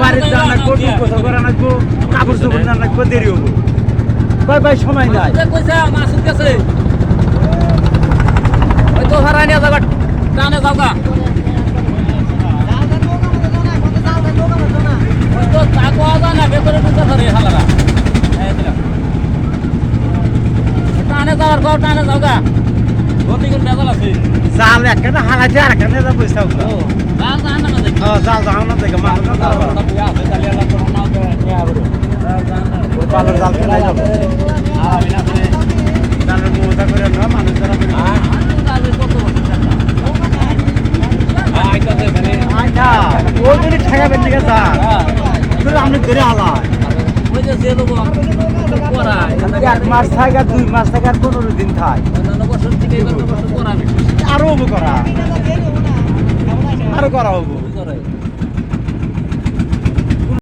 বাড়ির দান রাখবো, গোসল করা রাখবো, কাপড় চোপড় দান রাখবো, দেরি হবো। ভাই ভাই সময় নাই। ওই তো হারাই নিয়ে যাবা টানে যাওগা ওই তো তাকো আদা না ভেতরে ঢুকে ধরে হালারা টানে যাওয়ার কও টানে যাওগা গতি করে বেজাল আছে জাল একটা হারাইছে আর একটা যা পয়সা ও জাল জান না দেখি জাল জাল না দেখে মানুষ না জাল বুয়া আছে তাহলে আল্লাহ কোন নাও তো নিয়া বড় জাল জান না পালার জাল কেনাই যাবে আর আমি না করে জালের মোটা করে না মানুষ যারা জাল কত আইতাছে মানে আচ্ছা ওই যদি ঠেকাবেন ঠিক আছে তুই আপনি ধরে হালাই ওই যে যে লোক করা এক মাস থাকে 2 মাস থাকে আর 15 দিন থাকে অন্যান্য বছর থেকে এবার বছর করা বেশি আরো করা আরো করা হবো